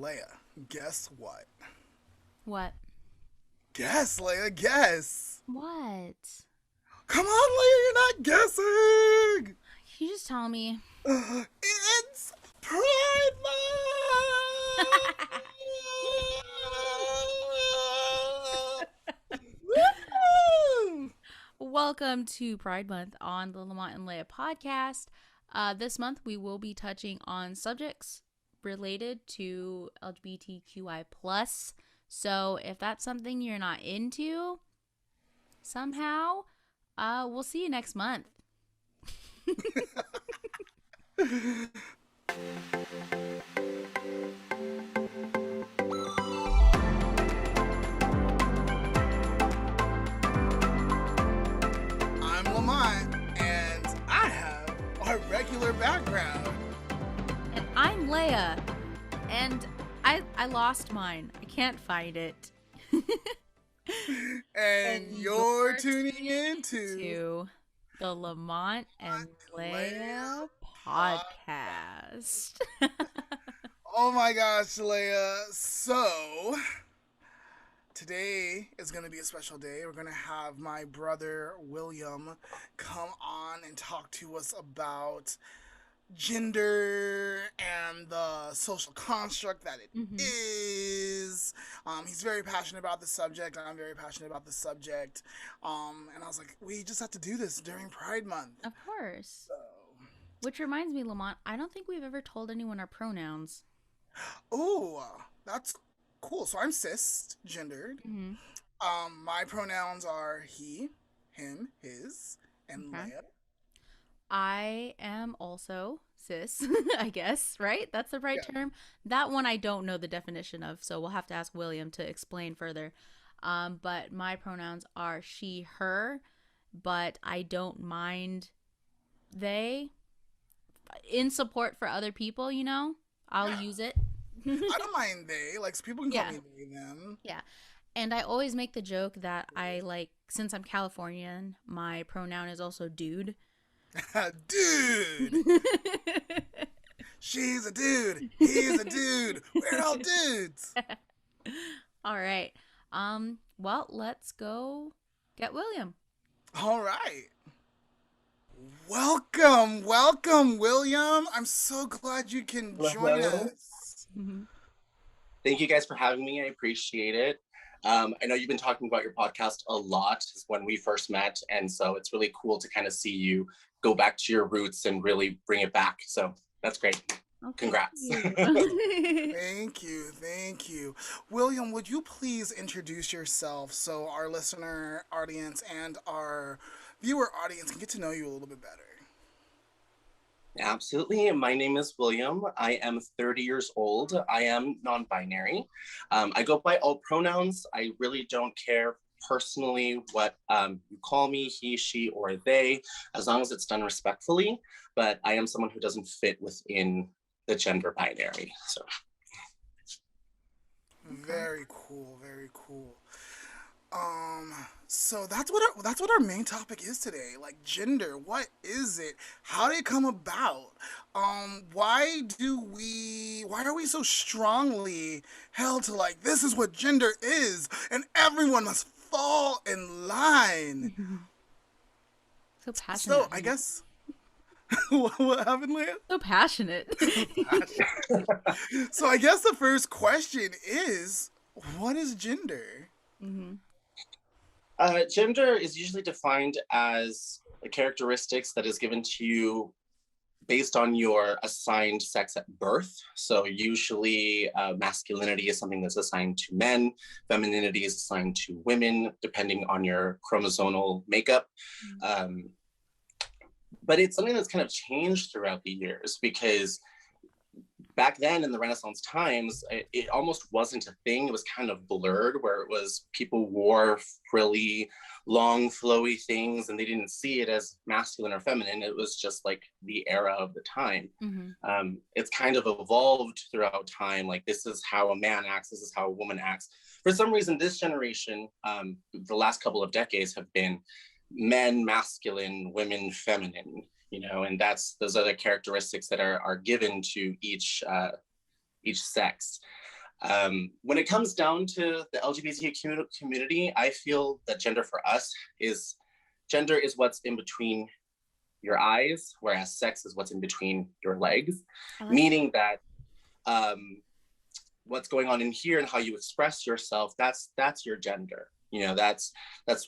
Leah, guess what? What? Guess, Leah, guess. What? Come on, Leah, you're not guessing. You just tell me. It's Pride Month! Woo! Welcome to Pride Month on the Lamont and Leah podcast. This month we will be touching on subjects related to LGBTQI+. So if that's something you're not into, somehow, we'll see you next month. I'm Lamont, and I have a regular background. And I'm Leah, and I lost mine. I can't find it. And you're tuning into to the Lamont and Leah podcast. Oh my gosh, Leah. So, today is going to be a special day. We're going to have my brother, William, come on and talk to us about gender and the social construct that it is. He's very passionate about the subject. I'm very passionate about the subject. And I was like, we just have to do this during Pride Month. Of course. So. Which reminds me, Lamont, I don't think we've ever told anyone our pronouns. Oh, that's cool. So I'm cisgendered. My pronouns are he, him, his, and Leah. I am also cis, I guess, right? That's the right term. That one I don't know the definition of, so we'll have to ask William to explain further. But my pronouns are she, her, but I don't mind they. In support for other people, you know? I'll use it. I don't mind they. Like, people can call me they, them. Yeah. And I always make the joke that since I'm Californian, my pronoun is also dude. Dude! She's a dude. He's a dude. We're all dudes. All right. Well, let's go get William. All right. Welcome, William. I'm so glad you can join us. Thank you guys for having me. I appreciate it. I know you've been talking about your podcast a lot when we first met, and so it's really cool to kind of see you go back to your roots and really bring it back. So that's great. Congrats. Thank you. William, would you please introduce yourself so our listener audience and our viewer audience can get to know you a little bit better? Absolutely. My name is William. I am 30 years old. I am non-binary. I go by all pronouns. I really don't care personally what you call me, he, she, or they, as long as it's done respectfully. But I am someone who doesn't fit within the gender binary. So. Very cool. So that's what our main topic is today. Like, gender. What is it? How did it come about? Why are we so strongly held to, like, this is what gender is and everyone must fall in line? So passionate. So I guess what happened, Leah? So passionate. So I guess the first question is, what is gender? Gender is usually defined as the characteristics that is given to you based on your assigned sex at birth. So usually masculinity is something that's assigned to men, femininity is assigned to women, depending on your chromosomal makeup. But it's something that's kind of changed throughout the years, because back then in the Renaissance times, it almost wasn't a thing. It was kind of blurred, where it was people wore frilly, long, flowy things, and they didn't see it as masculine or feminine. It was just like the era of the time. It's kind of evolved throughout time. Like, this is how a man acts, this is how a woman acts. For some reason, this generation, the last couple of decades have been men masculine, women feminine. You know, and those are the characteristics that are given to each sex. When it comes down to the LGBT community, I feel that gender is what's in between your eyes, whereas sex is what's in between your legs, meaning that what's going on in here and how you express yourself, that's your gender. That's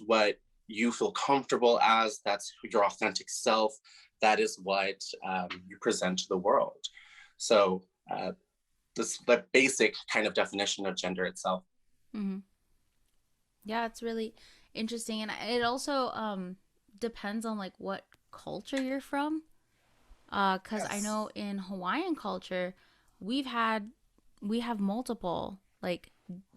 what you feel comfortable as, that's your authentic self, that is what you present to the world. So this is the basic kind of definition of gender itself. Mm-hmm. Yeah, it's really interesting, and it also depends on like what culture you're from. Because I Yes. know in Hawaiian culture, we have multiple like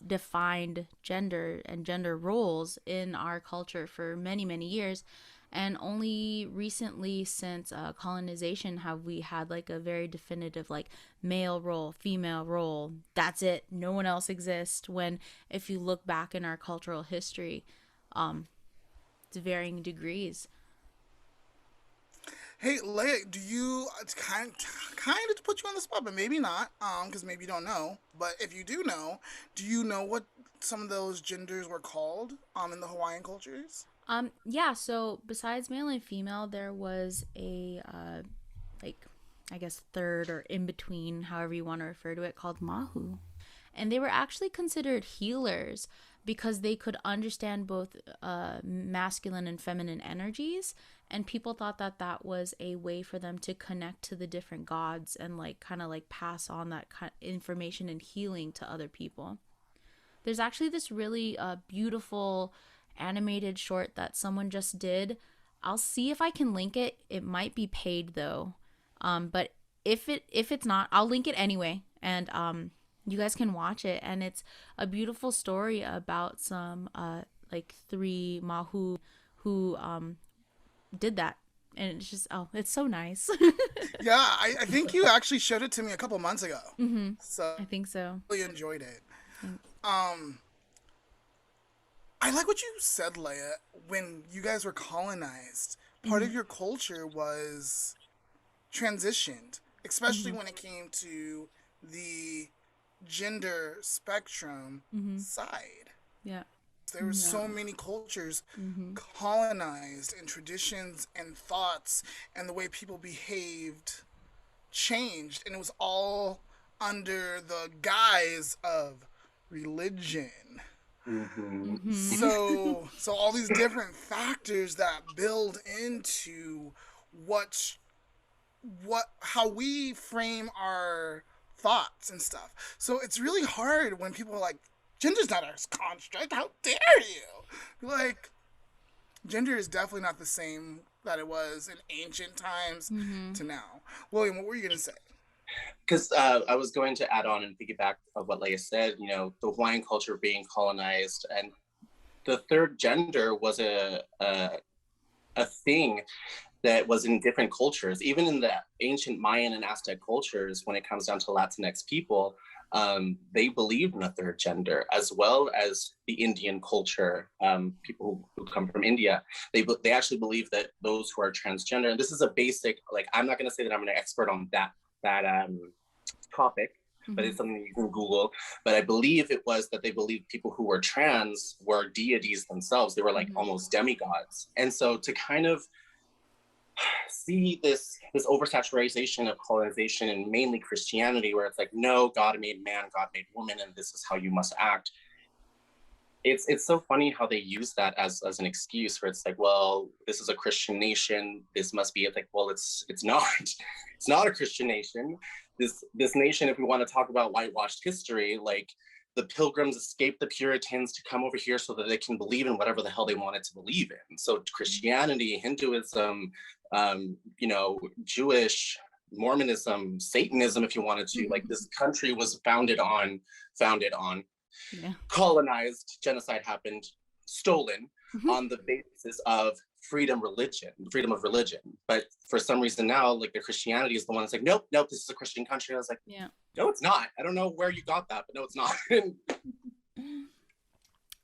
defined gender and gender roles in our culture for many many years, and only recently since colonization have we had like a very definitive like male role, female role. That's it. No one else exists. When if you look back in our cultural history, um, to varying degrees. Hey, Leah, do you it's kind of to put you on the spot, but maybe not, because maybe you don't know. But if you do you know what some of those genders were called, in the Hawaiian cultures? Yeah, so besides male and female, there was a like I guess third or in between, however you want to refer to it, called Mahu. And they were actually considered healers because they could understand both masculine and feminine energies, and people thought that that was a way for them to connect to the different gods and like kind of like pass on that kind of information and healing to other people. There's actually this really beautiful animated short that someone just did. I'll see if I can link it. It might be paid though. But if it's not, I'll link it anyway, and you guys can watch it. And it's a beautiful story about some like three Mahu who did that, and it's just it's so nice. Yeah, I think you actually showed it to me a couple months ago, Mm-hmm. so I think so. I really enjoyed it. Thanks. Um, I like what you said, Leia. When you guys were colonized, part Mm-hmm. of your culture was transitioned, especially Mm-hmm. when it came to the gender spectrum Mm-hmm. side. Yeah. There were Yeah. so many cultures Mm-hmm. colonized, and traditions and thoughts and the way people behaved changed, and it was all under the guise of religion. Mm-hmm. Mm-hmm. So all these different factors that build into what how we frame our thoughts and stuff. So it's really hard when people are like, gender's not our construct, how dare you? Like, gender is definitely not the same that it was in ancient times Mm-hmm. to now. William, what were you gonna say? Because I was going to add on and piggyback of what Leah said, the Hawaiian culture being colonized, and the third gender was a thing that was in different cultures. Even in the ancient Mayan and Aztec cultures, when it comes down to Latinx people, they believed in a third gender, as well as the Indian culture. People who come from India, they actually believe that those who are transgender, and this is a basic, like, I'm not going to say that I'm an expert on that topic, but Mm-hmm. it's something you can Google. But I believe it was that they believed people who were trans were deities themselves. They were like Mm-hmm. almost demigods. And so to kind of see this oversaturation of colonization and mainly Christianity, where it's like, no, God made man, God made woman, and this is how you must act. It's so funny how they use that as an excuse, where it's like, well, this is a Christian nation, this must be it. Like, well, it's not. It's not a Christian nation. This nation, if we want to talk about whitewashed history, like, the Pilgrims escaped the Puritans to come over here so that they can believe in whatever the hell they wanted to believe in. So Christianity, Hinduism, Jewish, Mormonism, Satanism, if you wanted to, like, this country was founded on Yeah. colonized, genocide happened, stolen Mm-hmm. on the basis of freedom of religion. But for some reason now, like, the Christianity is the one that's like, nope, this is a Christian country. I was like, Yeah. no, it's not. I don't know where you got that, but no, it's not.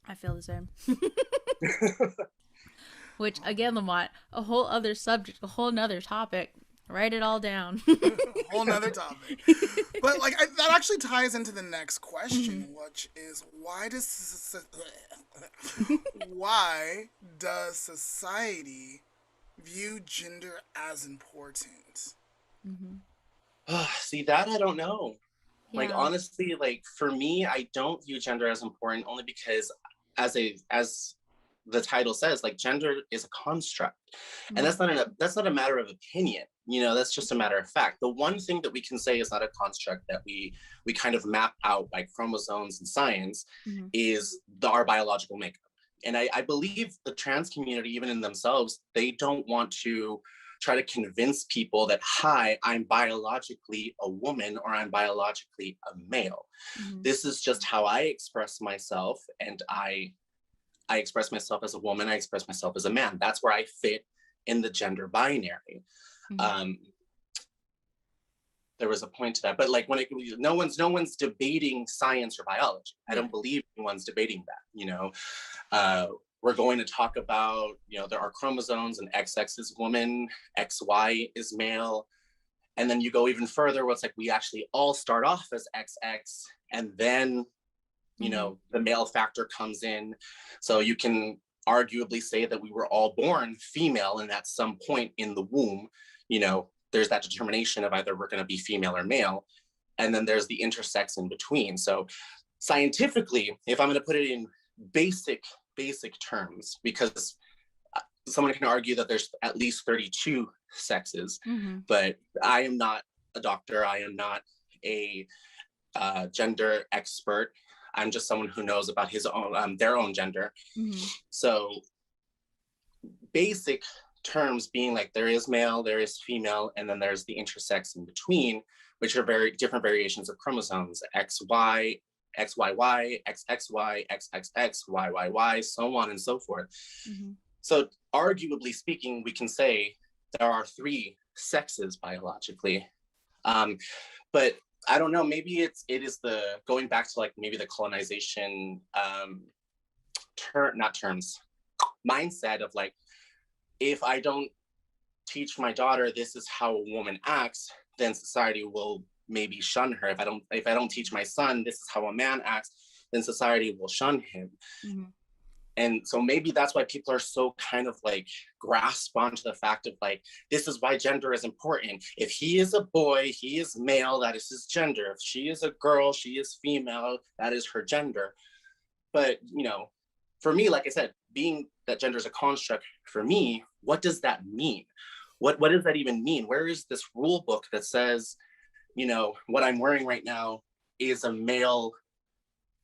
I feel the same. Which again, Lamont, a whole other subject, a whole nother topic. Write it all down. whole nother topic. But like that actually ties into the next question, which is why does society view gender as important? See, that I don't know. Like, Yeah. honestly, like for me, I don't view gender as important only because as the title says, like gender is a construct. And that's not a matter of opinion. You know, that's just a matter of fact. The one thing that we can say is not a construct that we kind of map out by chromosomes and science is our biological makeup. And I believe the trans community, even in themselves, they don't want to try to convince people that, hi, I'm biologically a woman or I'm biologically a male. This is just how I express myself, and I express myself as a woman, I express myself as a man. That's where I fit in the gender binary. There was a point to that, but like no one's debating science or biology. I don't believe anyone's debating that, you know. We're going to talk about, you know, there are chromosomes, and XX is woman, XY is male. And then you go even further where it's like we actually all start off as XX, and then, you know, the male factor comes in. So you can arguably say that we were all born female, and at some point in the womb, you know, there's that determination of either we're going to be female or male. And then there's the intersex in between. So scientifically, if I'm going to put it in basic terms, because someone can argue that there's at least 32 sexes, but I am not a doctor. I am not a gender expert. I'm just someone who knows about his own, their own gender. So basic terms being like there is male, there is female, and then there's the intersex in between, which are very different variations of chromosomes, XY, XYY, XXY, XXX, YYY, so on and so forth. So arguably speaking, we can say there are 3 sexes biologically. But I don't know, maybe it is the going back to like maybe the colonization mindset of like, if I don't teach my daughter this is how a woman acts, then society will maybe shun her. If I don't teach my son this is how a man acts, then society will shun him. And so maybe that's why people are so kind of like grasp onto the fact of like, this is why gender is important. If he is a boy, he is male, that is his gender. If she is a girl, she is female, that is her gender. But, you know, for me, like I said, being that gender is a construct, for me, what does that mean? What does that even mean? Where is this rule book that says, you know, what I'm wearing right now is a male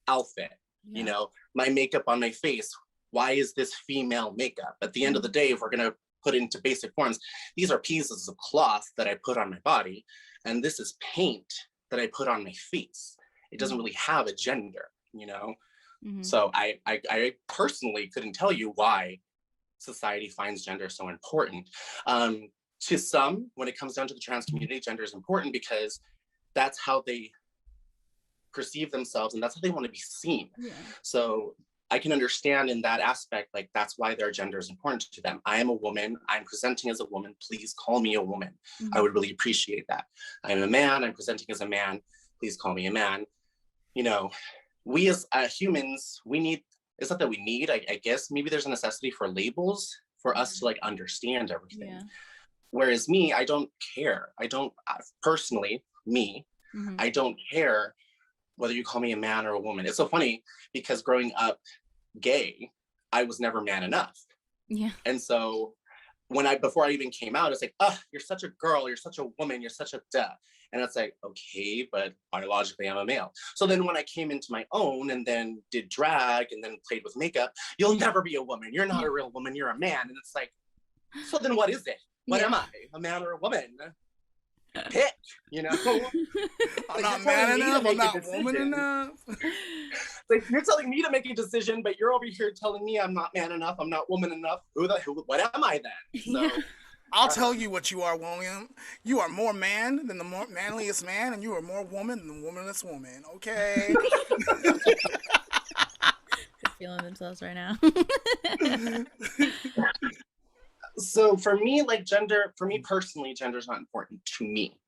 outfit? You know, my makeup on my face, why is this female makeup? At the end of the day, if we're going to put it into basic forms, these are pieces of cloth that I put on my body, and this is paint that I put on my face. It doesn't really have a gender, you know. So I personally couldn't tell you why society finds gender so important. To some, when it comes down to the trans community, gender is important because that's how they perceive themselves, and that's how they want to be seen. So I can understand in that aspect, like that's why their gender is important to them. I am a woman, I'm presenting as a woman, please call me a woman. I would really appreciate that. I am a man, I'm presenting as a man, please call me a man. You know, we as humans, we need, it's not that we need, I guess maybe there's a necessity for labels for us to like understand everything. Whereas me, I don't care. I don't, personally, me, I don't care whether you call me a man or a woman. It's so funny because growing up gay, I was never man enough. And so before I even came out, it's like, oh, you're such a girl, you're such a woman, you're such a duh. And it's like, okay, but biologically I'm a male. So then when I came into my own and then did drag and then played with makeup, you'll never be a woman. You're not a real woman, you're a man. And it's like, so then what is it? What am I? A man or a woman? Pick, you know? I'm not man enough, I'm not woman enough. Like, you're telling me to make a decision, but you're over here telling me I'm not man enough, I'm not woman enough. What am I then? So I'll tell you what you are, William. You are more man than the more manliest man, and you are more woman than the womanless woman. Okay. They're feeling themselves right now. So for me, like for me personally, gender is not important to me.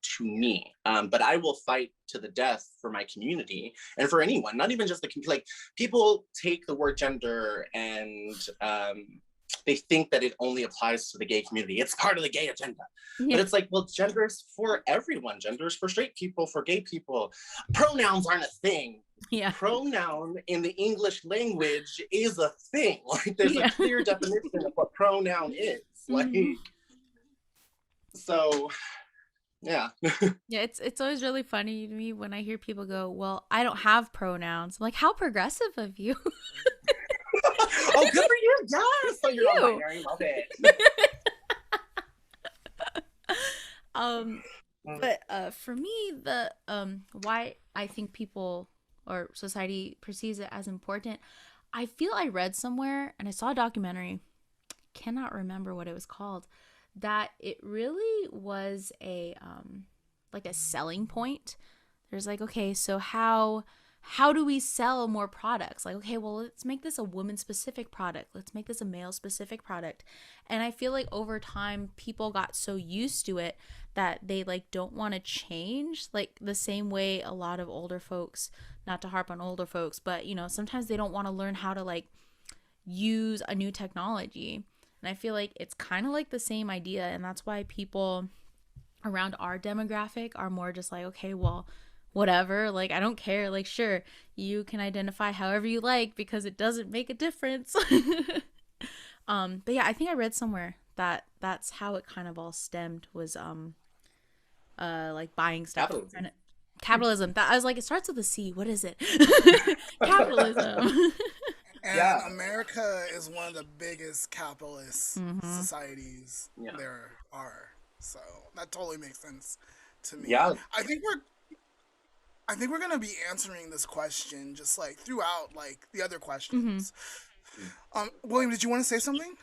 But I will fight to the death for my community and for anyone, not even just the community. Like, people take the word gender and they think that it only applies to the gay community. It's part of the gay agenda. Yeah. But it's like, well, gender is for everyone. Gender is for straight people, for gay people. Pronouns aren't a thing. Yeah. Pronoun in the English language is a thing. Like, there's Yeah. a clear definition of what pronoun is. Like, so yeah. Yeah, it's always really funny to me when I hear people go, "Well, I don't have pronouns." I'm like, how progressive of you. Oh, good for you. Yes. So you're non-binary. Love it. But for me, the why I think people or society perceives it as important, I feel I read somewhere and I saw a documentary, cannot remember what it was called, that it really was a like a selling point. There's like, okay, so how do we sell more products? Like, okay, well, let's make this a woman specific product. Let's make this a male specific product. And I feel like over time people got so used to it that they like don't want to change, like the same way a lot of older folks, not to harp on older folks, but you know, sometimes they don't want to learn how to like use a new technology. And I feel like it's kind of like the same idea, and that's why people around our demographic are more just like, okay, well, whatever, like I don't care, like sure, you can identify however you like because it doesn't make a difference. But yeah, I think I read somewhere that that's how it kind of all stemmed, was like buying stuff. Capitalism. That I was like, it starts with a C. What is it? Capitalism. And Yeah. America is one of the biggest capitalist societies there are. So that totally makes sense to me. Yeah. I think we're gonna be answering this question just like throughout like the other questions. William, did you want to say something?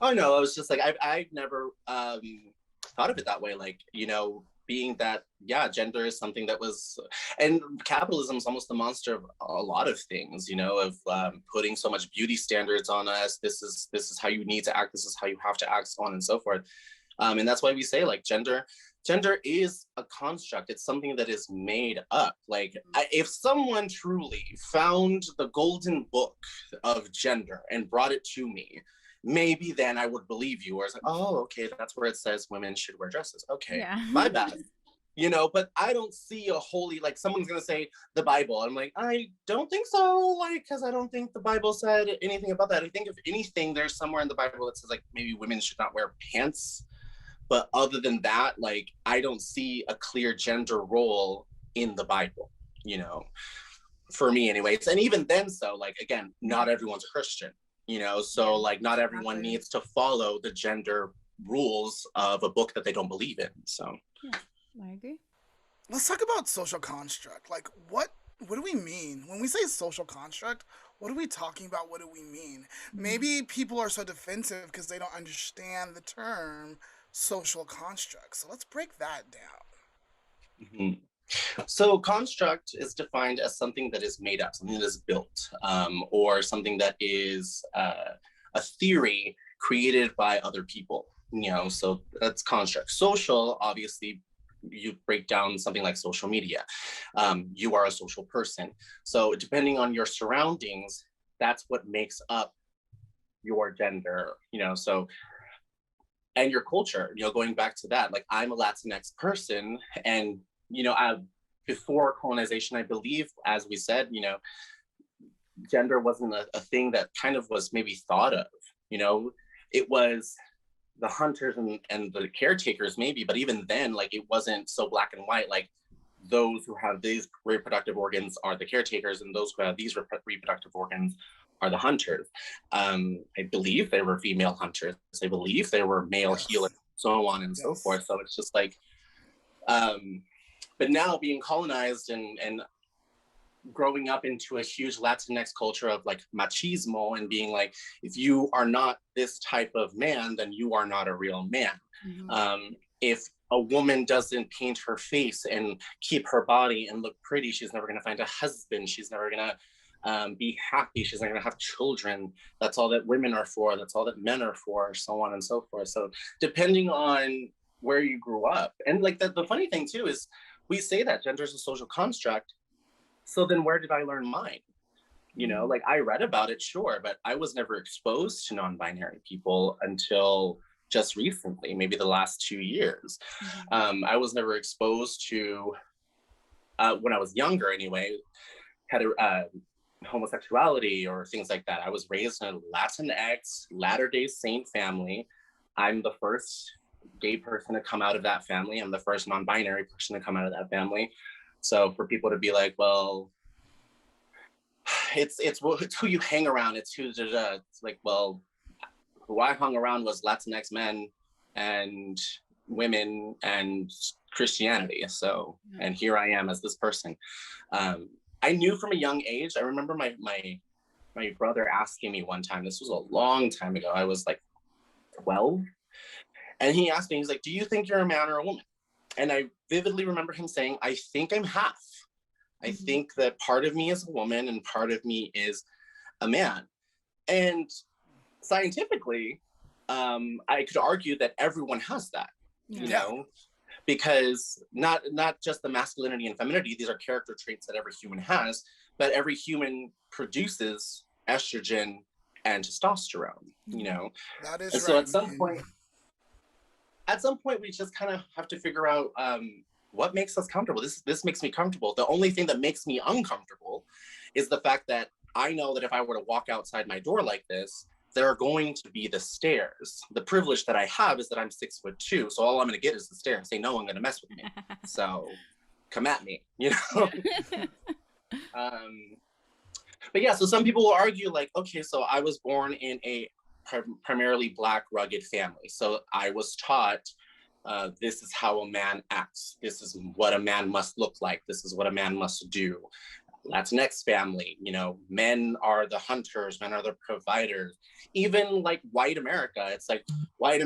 Oh no, I was just like, I've never thought of it that way. Like, you know, being that, yeah, gender is something that was, and capitalism is almost the monster of a lot of things, you know, of putting so much beauty standards on us. This is how you need to act. This is how you have to act, so on and so forth. And that's why we say like gender is a construct. It's something that is made up. Like, if someone truly found the golden book of gender and brought it to me, maybe then I would believe you. Or it's like, oh, okay, that's where it says women should wear dresses. Okay, my bad. You know, but I don't see a holy, like someone's gonna say the Bible. I'm like, I don't think so, like, because I don't think the Bible said anything about that. I think if anything, there's somewhere in the Bible that says like maybe women should not wear pants. But other than that, like, I don't see a clear gender role in the Bible, you know, for me anyways. And even then, so like, again, not everyone's a Christian, you know, so like not everyone needs to follow the gender rules of a book that they don't believe in. So yeah, I agree. Let's talk about social construct. Like, what do we mean when we say social construct? What are we talking about? What do we mean? Maybe people are so defensive because they don't understand the term social construct. So let's break that down. So construct is defined as something that is made up, something that is built, or something that is a theory created by other people, you know, so that's construct. Social, obviously, you break down something like social media. You are a social person. So depending on your surroundings, that's what makes up your gender, you know, so, and your culture, you know, going back to that, like I'm a Latinx person, and, you know, before colonization, I believe, as we said, you know, gender wasn't a thing that kind of was maybe thought of, you know, it was the hunters and the caretakers maybe, but even then, like it wasn't so black and white, like those who have these reproductive organs are the caretakers and those who have these reproductive organs are the hunters. I believe there were female hunters. I believe there were male healers, so on and so forth. So it's just like, but now being colonized and growing up into a huge Latinx culture of like machismo and being like, if you are not this type of man, then you are not a real man. If a woman doesn't paint her face and keep her body and look pretty, she's never going to find a husband. She's never going to be happy. She's not going to have children. That's all that women are for. That's all that men are for, so on and so forth. So depending on where you grew up. And like the funny thing too is we say that gender is a social construct. So then where did I learn mine? You know, like I read about it, sure, but I was never exposed to non-binary people until just recently, maybe the last 2 years. I was never exposed to, when I was younger anyway, had homosexuality or things like that. I was raised in a Latinx, Latter-day Saint family. I'm the first gay person to come out of that family. I'm the first non-binary person to come out of that family. So for people to be like, well, it's who you hang around. It's who's it's like, well, who I hung around was Latinx men and women and Christianity. So, and here I am as this person. I knew from a young age. I remember my brother asking me one time. This was a long time ago. I was like 12, and he asked me. He's like, "Do you think you're a man or a woman?" And I vividly remember him saying, "I think I'm half. I think that part of me is a woman and part of me is a man." And scientifically, I could argue that everyone has that, you know, because not just the masculinity and femininity, these are character traits that every human has, but every human produces estrogen and testosterone, you know. That is and right. So at some point we just kind of have to figure out what makes us comfortable. This makes me comfortable. The only thing that makes me uncomfortable is the fact that I know that if I were to walk outside my door like this, there are going to be the stairs. The privilege that I have is that I'm 6'2", so all I'm going to get is the stairs. They know I'm going to mess with me, so come at me, you know. But yeah, so some people will argue like, okay, so I was born in a primarily Black, rugged family, so I was taught this is how a man acts. This is what a man must look like. This is what a man must do. Latinx family, you know, men are the hunters, men are the providers. Even like white America, it's like white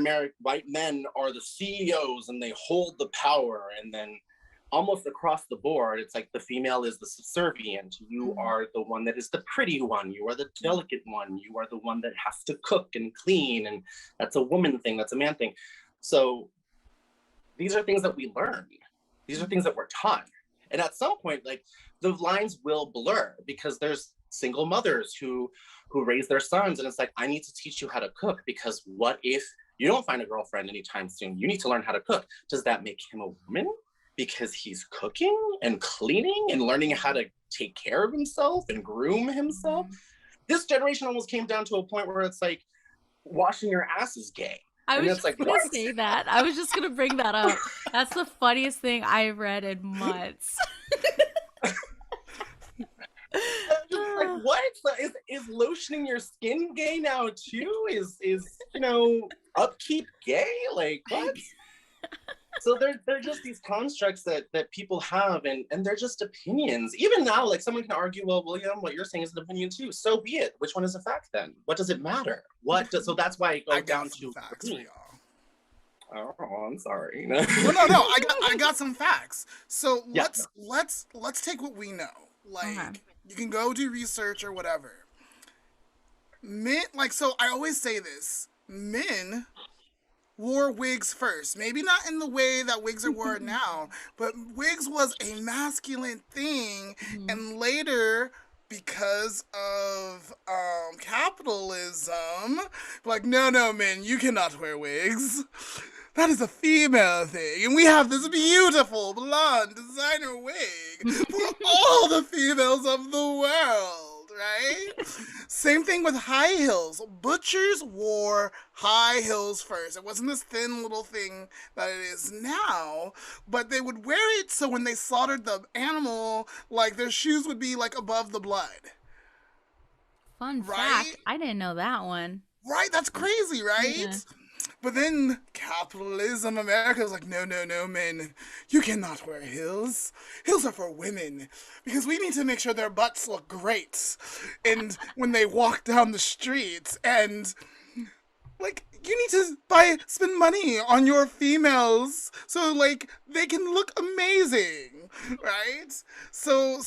men are the CEOs and they hold the power. And then almost across the board, it's like the female is the subservient. You are the one that is the pretty one. You are the delicate one. You are the one that has to cook and clean. And that's a woman thing. That's a man thing. So these are things that we learn. These are things that we're taught. And at some point, like, the lines will blur because there's single mothers who raise their sons. And it's like, I need to teach you how to cook, because what if you don't find a girlfriend anytime soon? You need to learn how to cook. Does that make him a woman because he's cooking and cleaning and learning how to take care of himself and groom himself? This generation almost came down to a point where it's like, washing your ass is gay. I was just going to say that. I was just going to bring that up. That's the funniest thing I've read in months. Like, what? Is lotioning your skin gay now too? Is you know, upkeep gay? Like, what? So they're just these constructs that people have, and they're just opinions. Even now, like, someone can argue, well, William, what you're saying is an opinion too. So be it. Which one is a fact then? What does it matter? So that's why I go down to facts for y'all. Oh, I'm sorry. No. I got some facts. So let's take what we know. Like, you can go do research or whatever. Men, like, so I always say this: men wore wigs first. Maybe not in the way that wigs are worn now, but wigs was a masculine thing, and later, because of capitalism, like, no, men, you cannot wear wigs. That is a female thing, and we have this beautiful blonde designer wig for all the females of the world, right? Same thing with high heels. Butchers wore high heels first. It wasn't this thin little thing that it is now, but they would wear it so when they slaughtered the animal, like, their shoes would be, like, above the blood. Fun fact, I didn't know that one. Right? That's crazy, right? Yeah. But then capitalism, America was like, no, men, you cannot wear heels. Heels are for women, because we need to make sure their butts look great. And when they walk down the streets, and, like, you need to spend money on your females so, like, they can look amazing, right? So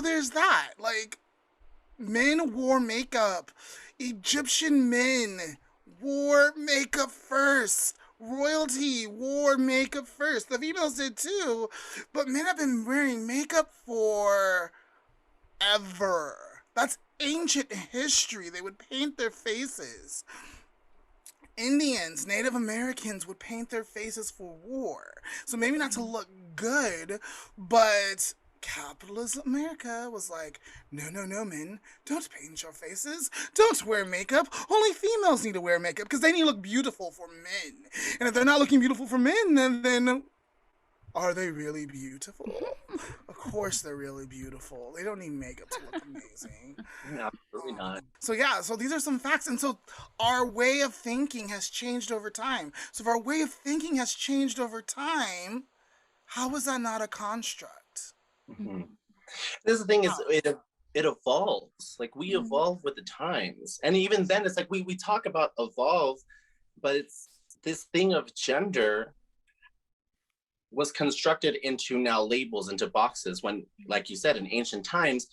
there's that. Like, men wore makeup. Egyptian men wore makeup first. royalty wore makeup first. The females did too, but men have been wearing makeup for ever. That's ancient history. They would paint their faces. Indians, Native Americans would paint their faces for war. So maybe not to look good, but capitalist America was like, no, no, no, men, don't paint your faces. Don't wear makeup. Only females need to wear makeup because they need to look beautiful for men. And if they're not looking beautiful for men, then are they really beautiful? Of course they're really beautiful. They don't need makeup to look amazing. No, absolutely not. So yeah, so these are some facts. And so our way of thinking has changed over time. So if our way of thinking has changed over time, how is that not a construct? Mm-hmm. This is the thing is it evolves. Like we evolve with the times. And even then it's like we talk about evolve, but it's this thing of gender was constructed into now labels, into boxes, when, like you said, in ancient times,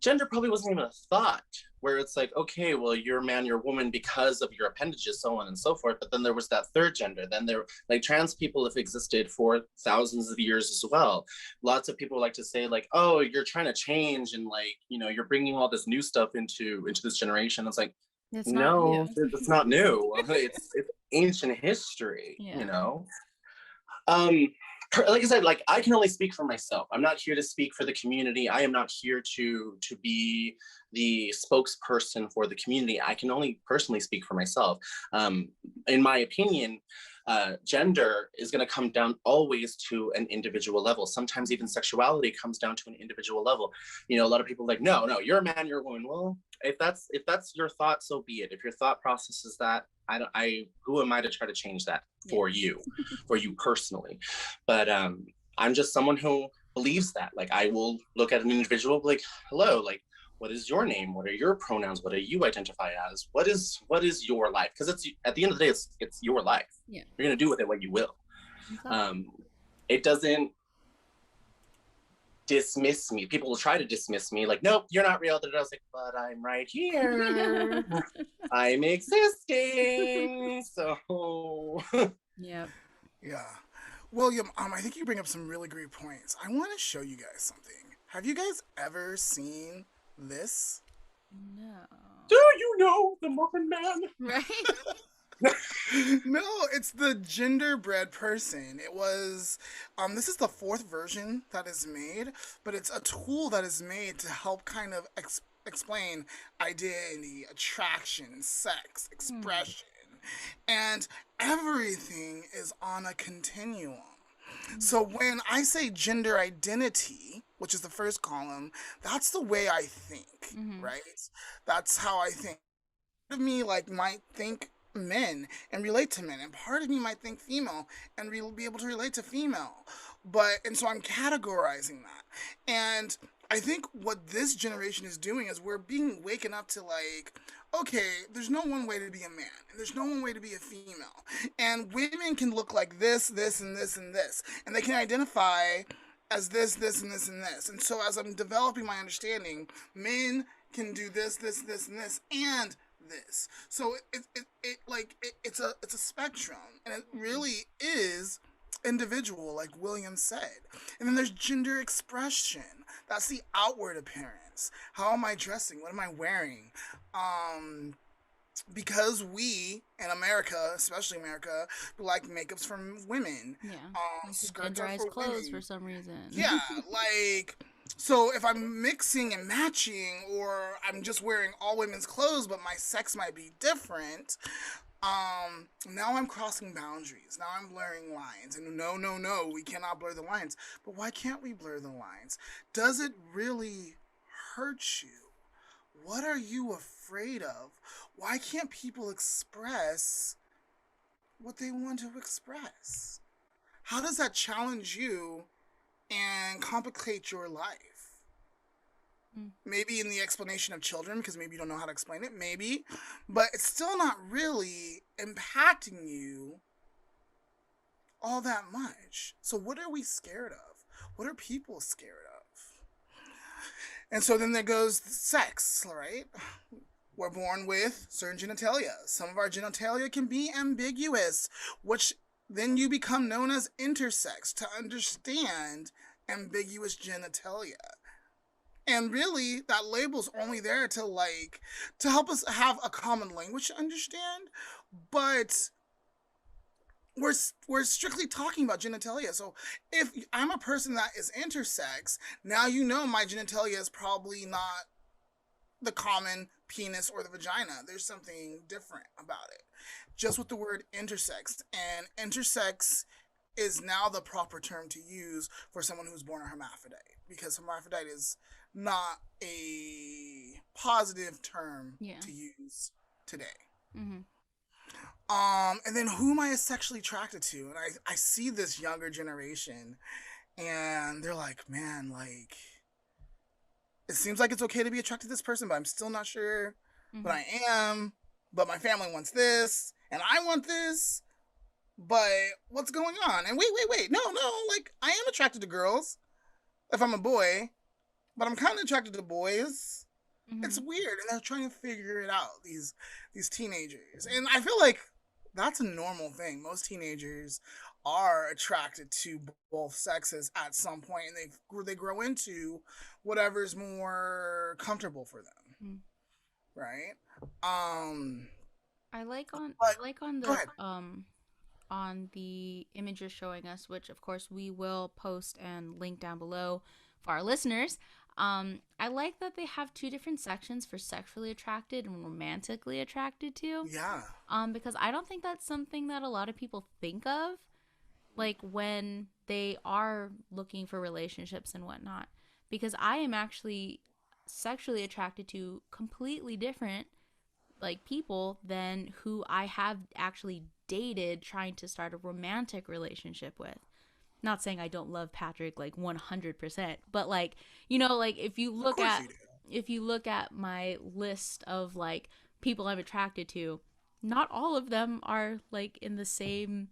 gender probably wasn't even a thought, where it's like, okay, well, you're a man, you're a woman because of your appendages, so on and so forth. But then there was that third gender. Then there, like, trans people have existed for thousands of years as well. Lots of people like to say, like, oh, you're trying to change, and like, you know, you're bringing all this new stuff into this generation. It's like, no, it's not new. It's ancient history, you know. Like I said, like I can only speak for myself. I'm not here to speak for the community. I am not here to be the spokesperson for the community. I can only personally speak for myself. In my opinion, gender is going to come down always to an individual level. Sometimes even sexuality comes down to an individual level. You know, a lot of people are like, no, you're a man, you're a woman. Well, if that's your thought, so be it. If your thought process is that, who am I to try to change that for you, for you personally? But I'm just someone who believes that. Like, I will look at an individual like, hello, like, what is your name? What are your pronouns? What do you identify as? What is your life? Because it's, at the end of the day, it's your life. Yeah. You're gonna do with it what you will. Exactly. It doesn't dismiss me. People will try to dismiss me, like, nope, you're not real. I was like, but I'm right here. I'm existing. So yeah. William, I think you bring up some really great points. I want to show you guys something. Have you guys ever seen this? No. Do you know the Muffin Man? Right? No, it's the gingerbread person. It was, this is the 4th version that is made, but it's a tool that is made to help kind of explain identity, attraction, sex, expression, and everything is on a continuum. So when I say gender identity, which is the first column, that's the way I think, right? That's how I think. Part of me like might think men and relate to men, and part of me might think female and be able to relate to female. And so I'm categorizing that. And I think what this generation is doing is we're being waken up to like, okay, there's no one way to be a man, and there's no one way to be a female. And women can look like this, this, and this, and this. And they can identify as this, this, and this, and this. And so as I'm developing my understanding, men can do this, this, this, and this, and this. So it's a spectrum, and it really is individual, like William said. And then there's gender expression. That's the outward appearance. How am I dressing? What am I wearing? Because we in America, especially America, like makeups from women. Yeah. Skirts are for clothes women. For some reason. Yeah, like, so if I'm mixing and matching, or I'm just wearing all women's clothes, but my sex might be different, now I'm crossing boundaries. Now I'm blurring lines. And no, we cannot blur the lines. But why can't we blur the lines? Does it really hurt you? What are you afraid of? Why can't people express what they want to express? How does that challenge you and complicate your life? Maybe in the explanation of children, because maybe you don't know how to explain it, maybe. But it's still not really impacting you all that much. So what are we scared of? What are people scared of? And so then there goes sex, right? we're born with certain genitalia. Some of our genitalia can be ambiguous, which then you become known as intersex to understand ambiguous genitalia. And really, that label's only there to to help us have a common language to understand, but we're strictly talking about genitalia. So if I'm a person that is intersex, now you know my genitalia is probably not the common penis or the vagina. There's something different about it. Just with the word intersex. And intersex is now the proper term to use for someone who's born a hermaphrodite, because hermaphrodite is not a positive term to use today. Mm-hmm. And then who am I sexually attracted to? And I see this younger generation, and they're like, man, like, it seems like it's okay to be attracted to this person, but I'm still not sure what I am. But my family wants this, and I want this. But what's going on? And wait. No. Like, I am attracted to girls if I'm a boy, but I'm kind of attracted to boys. Mm-hmm. It's weird, and they're trying to figure it out, these teenagers. And I feel like that's a normal thing. Most teenagers are attracted to both sexes at some point, and they grow into whatever's more comfortable for them. Right? I like on the image you're showing us, which of course we will post and link down below for our listeners. I like that they have two different sections for sexually attracted and romantically attracted to. Yeah. Because I don't think that's something that a lot of people think of, like when they are looking for relationships and whatnot. Because I am actually sexually attracted to completely different like people than who I have actually dated trying to start a romantic relationship with. Not saying I don't love Patrick like 100%, but like, you know, like if you look at my list of like people I'm attracted to, not all of them are like in the same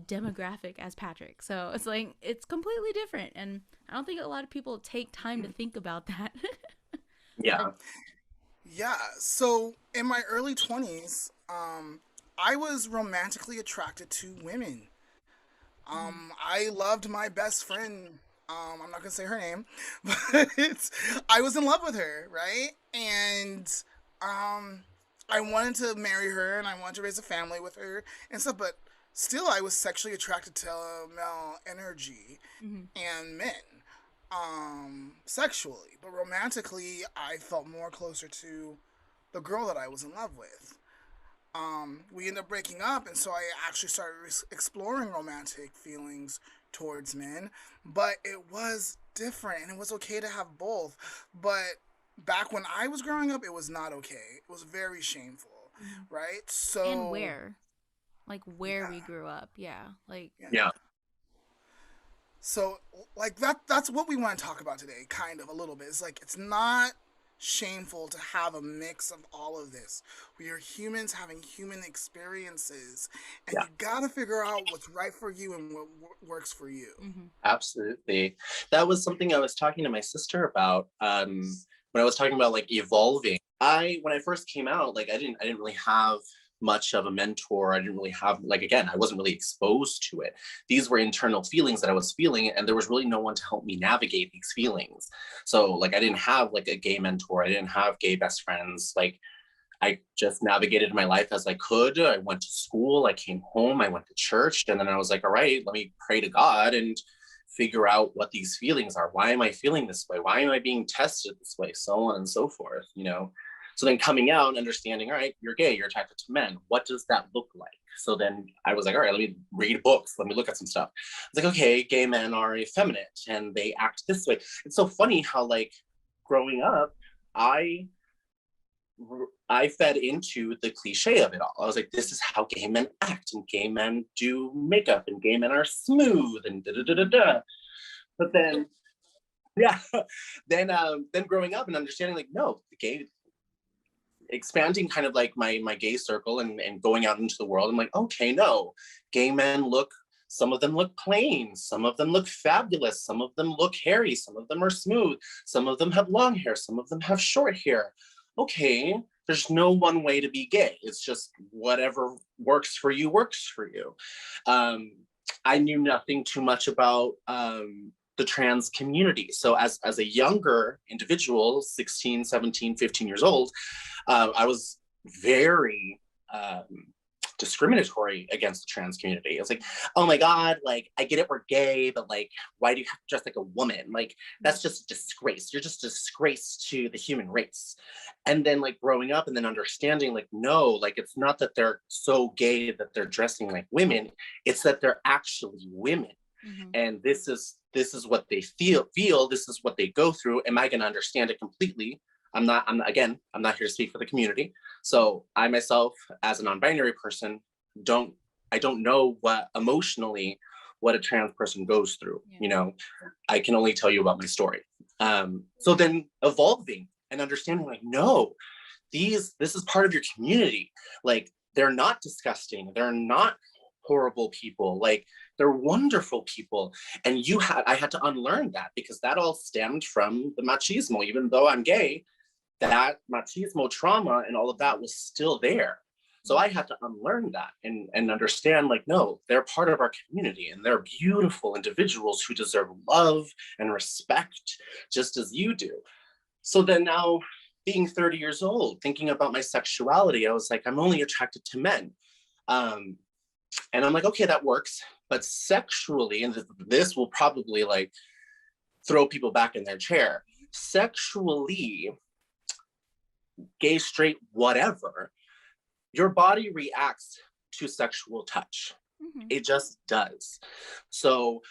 demographic as Patrick. So it's like it's completely different, and I don't think a lot of people take time to think about that. Yeah. Yeah. So in my early 20s, I was romantically attracted to women. I loved my best friend. I'm not gonna say her name, but I was in love with her, right? And I wanted to marry her, and I wanted to raise a family with her and stuff. But still, I was sexually attracted to male energy and men, sexually. But romantically, I felt more closer to the girl that I was in love with. We ended up breaking up, and so I actually started exploring romantic feelings towards men, but it was different, and it was okay to have both. But back when I was growing up, it was not okay. It was very shameful, right? So and where we grew up, like yeah. So like that's what we want to talk about today, kind of a little bit. It's like it's not shameful to have a mix of all of this. We are humans having human experiences, and you gotta figure out what's right for you and what works for you. Absolutely. That was something I was talking to my sister about when I was talking about like evolving. When I first came out, like I didn't really have much of a mentor. I didn't really have, like, again, I wasn't really exposed to it. These were internal feelings that I was feeling, and there was really no one to help me navigate these feelings. So like I didn't have like a gay mentor. I didn't have gay best friends. Like I just navigated my life as I could. I went to school, I came home, I went to church, and then I was like, all right, let me pray to God and figure out what these feelings are. Why am I feeling this way? Why am I being tested this way? So on and so forth, you know? So then coming out and understanding, all right, you're gay, you're attracted to men. What does that look like? So then I was like, all right, let me read books. Let me look at some stuff. It's like, okay, gay men are effeminate and they act this way. It's so funny how like growing up, I fed into the cliche of it all. I was like, this is how gay men act, and gay men do makeup, and gay men are smooth, and da-da-da-da-da. But then, then growing up and understanding like, no, the gay, expanding kind of like my gay circle and going out into the world, I'm like, okay, no, gay men some of them look plain, some of them look fabulous, some of them look hairy, some of them are smooth, some of them have long hair, some of them have short hair. Okay, There's no one way to be gay. It's just whatever works for you works for you. I knew nothing too much about the trans community. So as a younger individual, 16, 17, 15 years old, I was very discriminatory against the trans community. I was like, oh my God, like, I get it, we're gay, but like, why do you have to dress like a woman? Like, that's just a disgrace. You're just a disgrace to the human race. And then like growing up and then understanding like, no, like, it's not that they're so gay that they're dressing like women. It's that they're actually women. Mm-hmm. And this is what they feel, this is what they go through. Am I going to understand it completely? I'm not here to speak for the community. So I myself, as a non-binary person, don't know what emotionally what a trans person goes through. Yeah. You know, I can only tell you about my story. So then evolving and understanding like, no, this is part of your community. Like, they're not disgusting. They're not horrible people. Like, they're wonderful people. And I had to unlearn that, because that all stemmed from the machismo. Even though I'm gay, that machismo trauma and all of that was still there. So I had to unlearn that and understand like, no, they're part of our community and they're beautiful individuals who deserve love and respect just as you do. So then now, being 30 years old, thinking about my sexuality, I was like, I'm only attracted to men. And I'm like, okay, that works. But sexually, and this will probably like throw people back in their chair, sexually, gay, straight, whatever, your body reacts to sexual touch. Mm-hmm. It just does. So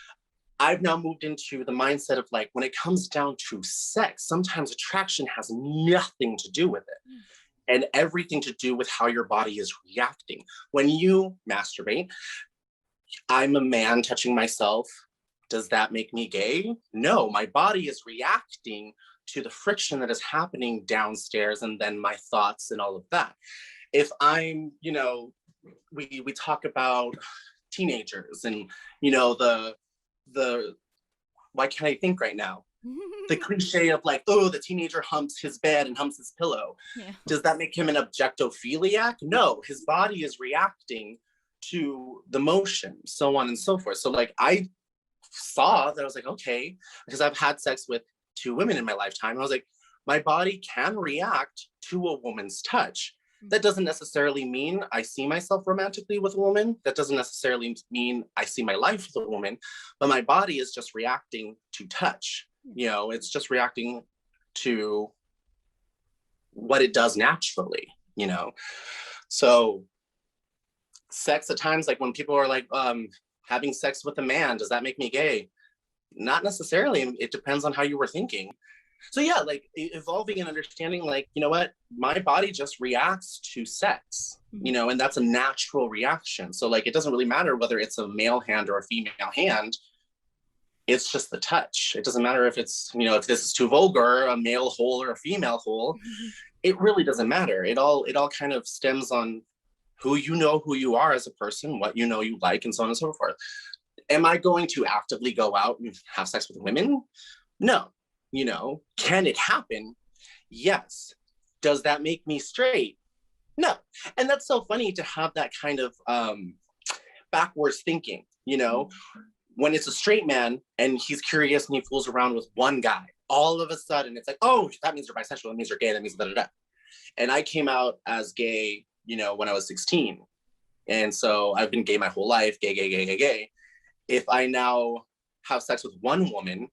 I've now moved into the mindset of like, when it comes down to sex, sometimes attraction has nothing to do with it. Mm. And everything to do with how your body is reacting. When you masturbate, I'm a man touching myself. Does that make me gay? No, my body is reacting to the friction that is happening downstairs, and then my thoughts and all of that. If I'm, you know, we talk about teenagers and, you know, the why can't I think right now? The cliche of like, oh, the teenager humps his bed and humps his pillow. Yeah. Does that make him an objectophiliac? No, his body is reacting to the motion, so on and so forth. So like, I saw that, I was like, okay, because I've had sex with 2 women in my lifetime. I was like, my body can react to a woman's touch. That doesn't necessarily mean I see myself romantically with a woman. That doesn't necessarily mean I see my life with a woman, but my body is just reacting to touch. You know, it's just reacting to what it does naturally, you know? So sex at times, like when people are like, having sex with a man, does that make me gay? Not necessarily. It depends on how you were thinking. So yeah, like evolving and understanding like, you know what, my body just reacts to sex, you know, and that's a natural reaction. So like, it doesn't really matter whether it's a male hand or a female hand. It's just the touch. It doesn't matter if it's, you know, if this is too vulgar, a male hole or a female hole. It really doesn't matter. It all kind of stems on who you are as a person, what you know you like, and so on and so forth. Am I going to actively go out and have sex with women? No. You know, can it happen? Yes. Does that make me straight? No. And that's so funny to have that kind of backwards thinking, you know, when it's a straight man and he's curious and he fools around with one guy, all of a sudden it's like, oh, that means you're bisexual, that means you're gay, that means da-da-da. And I came out as gay, you know, when I was 16. And so I've been gay my whole life, gay. If I now have sex with one woman,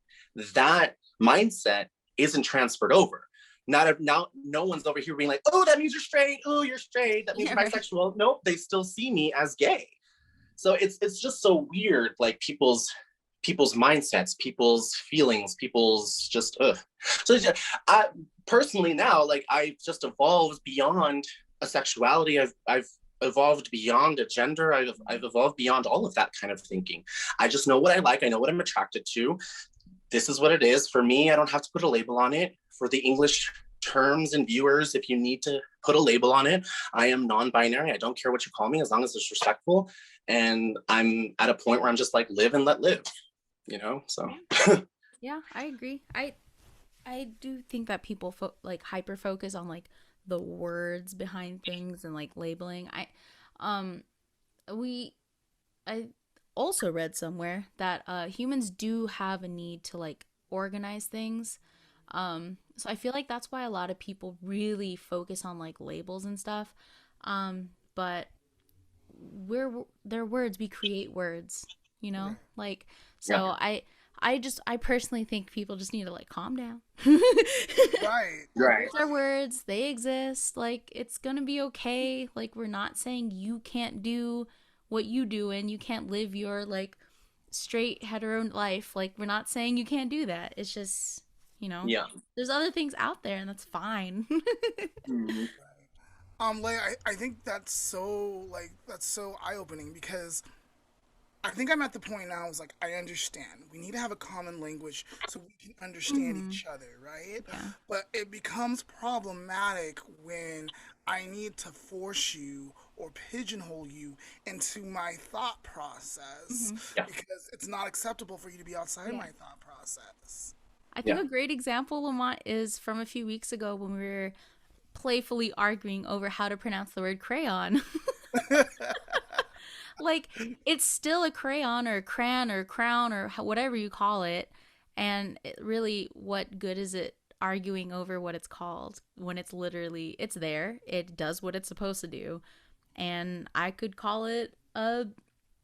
that mindset isn't transferred over. Now, no one's over here being like, oh, that means you're straight. Oh, you're straight. That means you're bisexual. Nope, they still see me as gay. So it's just so weird, like people's mindsets, people's feelings, people's just So I personally now, like I've just evolved beyond a sexuality. I've evolved beyond a gender. I've evolved beyond all of that kind of thinking. I just know what I like. I know what I'm attracted to. This is what it is. For me, I don't have to put a label on it. For the English terms and viewers, if you need to put a label on it, I am non-binary. I don't care what you call me as long as it's respectful. And I'm at a point where I'm just like, live and let live, you know? So. Yeah, I agree. I do think that people like hyper focus on like the words behind things and like labeling. Um we I also read somewhere that humans do have a need to like organize things. So I feel like that's why a lot of people really focus on like labels and stuff. But we're they're words, we create words, you know? Right. Like Yeah. so I personally think people just need to like calm down. Right. Right. Words are words, they exist. Like it's gonna be okay. Like we're not saying you can't do what you do and you can't live your like straight hetero life. Like we're not saying you can't do that. It's just, you know, Yeah. there's other things out there and that's fine. Mhm. Leia, I think that's so eye opening because I think I'm at the point now. Is like I understand we need to have a common language so we can understand Hmm. each other, right? Yeah. But it becomes problematic when I need to force you or pigeonhole you into my thought process Hmm. Yeah. because it's not acceptable for you to be outside Yeah. my thought process. I think Yeah. a great example, Lamont, is from a few weeks ago when we were playfully arguing over how to pronounce the word crayon. Like it's still a crayon or a crayon or crown or whatever you call it, and really what good is it arguing over what it's called when it's literally it's there, it does what it's supposed to do, and I could call it a,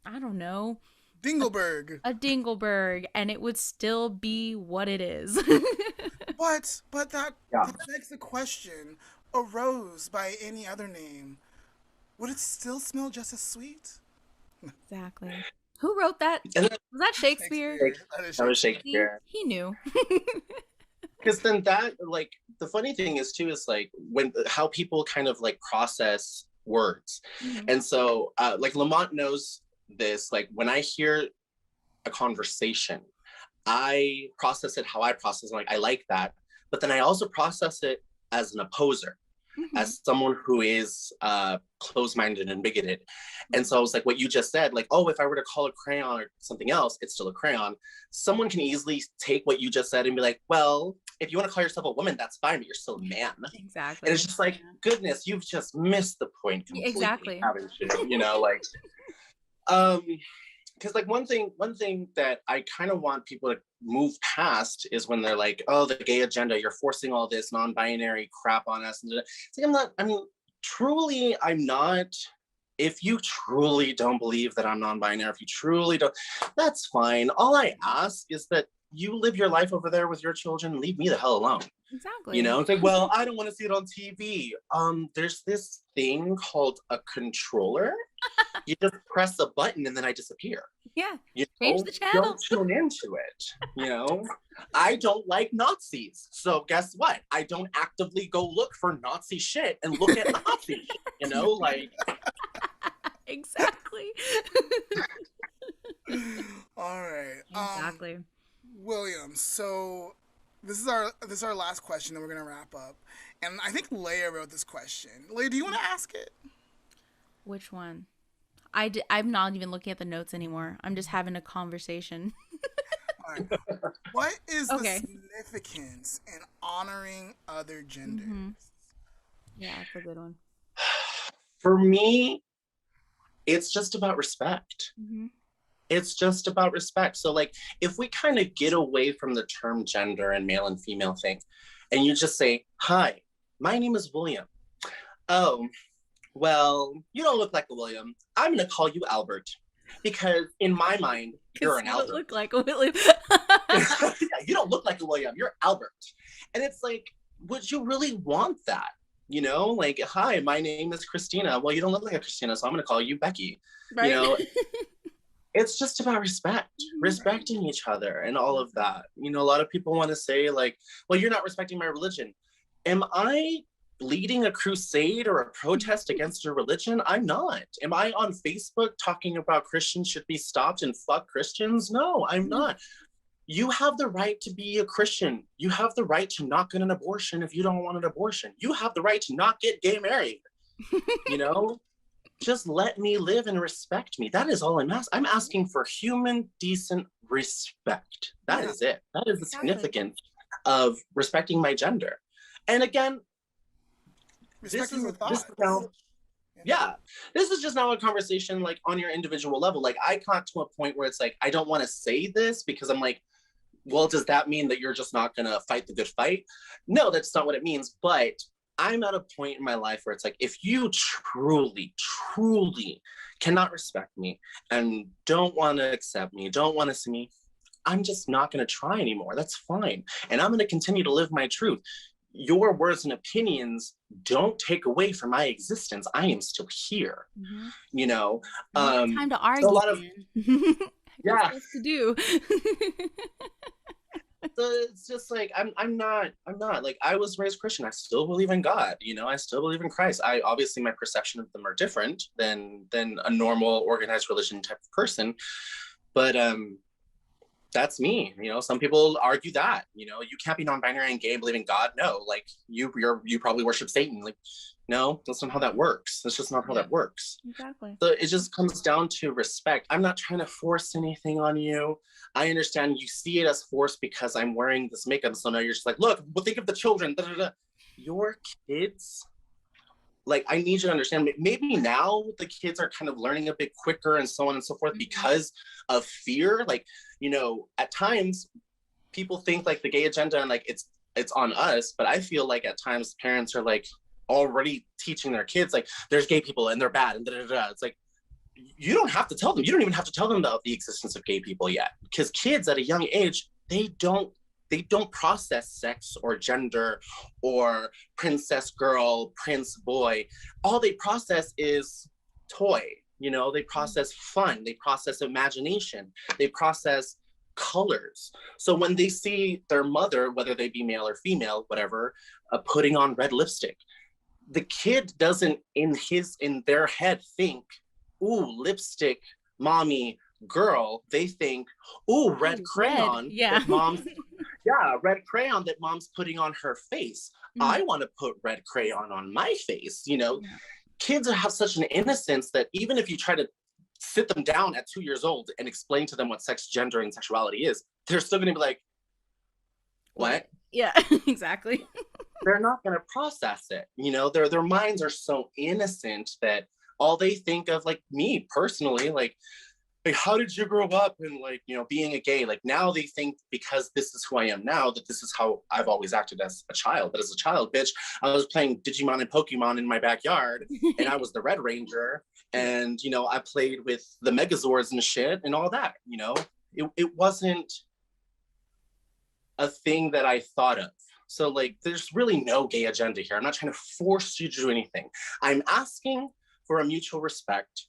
I don't know, Dingleberg. a dingleberg and it would still be what it is. But Yeah. that begs the question: a rose by any other name, would it still smell just as sweet? Exactly. Who wrote that? And then, Was that Shakespeare? like, Shakespeare. That is that was Shakespeare. See, Shakespeare. he knew. Because then that, like, the funny thing is too is like when how people kind of like process words. Mhm. And so like Lamont knows this, like when I hear a conversation, I process it how I process it. Like I like that, but then I also process it as an opposer, Mhm. as someone who is closed-minded and bigoted. And so I was like, what you just said, like, oh, if I were to call a crayon or something else, it's still a crayon. Someone can easily take what you just said and be like, well, if you want to call yourself a woman, that's fine, but you're still a man. Exactly. And it's just like, goodness, you've just missed the point Yeah, completely, exactly. haven't you? You know, like, um, because like one thing that I kind of want people to move past is when they're like, oh, the gay agenda, you're forcing all this non-binary crap on us. And it's like, I'm not. If you truly don't believe that I'm non-binary, if you truly don't, that's fine. All I ask is that you live your life over there with your children and leave me the hell alone. You Exactly. know, it's like, well, I don't want to see it on TV. There's this thing called a controller. You just press a button and then I disappear. Yeah. You Change know, the channel. don't tune into it. You know, I don't like Nazis. So guess what? I don't actively go look for Nazi shit and look at Nazi shit. You know, like. Exactly. All right. Exactly. William. So this is our last question, and we're gonna wrap up. And I think Leia wrote this question. Leia, do you want to ask it? Which one? I'm not even looking at the notes anymore. I'm just having a conversation. All right. What is Okay. the significance in honoring other genders? Mhm. Yeah, that's a good one. For me, it's just about respect. Mm-hmm. It's just about respect. So like if we kind of get away from the term gender and male and female thing, and you just say, hi, my name is William. Oh, well, you don't look like a William. I'm gonna call you Albert. Because in my mind, you're an You Albert. don't look like a William. Yeah, you don't look like a William, you're Albert. And it's like, would you really want that? You know, like, hi, my name is Christina. Well, you don't look like a Christina, so I'm gonna call you Becky. Right? You know, it's just about respecting each other and all of that. You know, a lot of people want to say like, well, you're not respecting my religion. Am I leading a crusade or a protest against your religion? I'm not. Am I on Facebook talking about Christians should be stopped and fuck Christians? No, I'm not. You have the right to be a Christian. You have the right to not get an abortion if you don't want an abortion. You have the right to not get gay married. You know, just let me live and respect me. That is all I'm asking. I'm asking for human, decent respect. That is it. That is the significance of respecting my gender. And again, Respecting your this is thoughts. now, You know? yeah, this is just now a conversation like on your individual level. Like I got to a point where it's like I don't want to say this because I'm like, well, does that mean that you're just not gonna fight the good fight? No, that's not what it means. But I'm at a point in my life where it's like, if you truly, truly cannot respect me and don't want to accept me, don't want to see me, I'm just not going to try anymore. That's fine. And I'm going to continue to live my truth. Your words and opinions don't take away from my existence. I am still here, Mm-hmm. you know? Time to So a argue, lot of, man. I got yeah. stuff to do. So it's just like I'm not like I was raised Christian. I still believe in God, you know, I still believe in Christ. I obviously my perception of them are different than a normal organized religion type of person. But that's me, you know. Some people argue that, you know, you can't be non-binary and gay and believe in God. No, like you probably worship Satan. Like, no, that's not how that works. That's just not how that works. Exactly. So it just comes down to respect. I'm not trying to force anything on you. I understand you see it as force because I'm wearing this makeup. So now you're just like, look, well, think of the children. Da, da, da. Your kids, like, I need you to understand, maybe now the kids are kind of learning a bit quicker and so on and so forth because of fear. Like, you know, at times people think like the gay agenda and like it's on us, but I feel like at times parents are like already teaching their kids like there's gay people and they're bad and da, da, da. It's like you don't have to tell them. You don't even have to tell them about the existence of gay people yet, because kids at a young age, they don't process sex or gender or princess girl, prince boy. All they process is toy. You know, they process fun, they process imagination, they process colors. So when they see their mother, whether they be male or female, whatever, putting on red lipstick, the kid doesn't in their head think, ooh, lipstick, mommy, girl. They think, ooh, red crayon. Red. Yeah. That mom's yeah, red crayon that mom's putting on her face. I want to put red crayon on my face. You know, kids have such an innocence that even if you try to sit them down at 2 years old and explain to them what sex, gender, and sexuality is, they're still going to be like, what? Yeah, exactly. They're not going to process it. You know, their minds are so innocent that all they think of, like me personally, like how did you grow up and like, you know, being a gay? Like now they think because this is who I am now, that this is how I've always acted as a child. But as a child, bitch, I was playing Digimon and Pokemon in my backyard and I was the Red Ranger. And, you know, I played with the Megazords and shit and all that, you know. It wasn't a thing that I thought of. So like, there's really no gay agenda here. I'm not trying to force you to do anything. I'm asking for a mutual respect.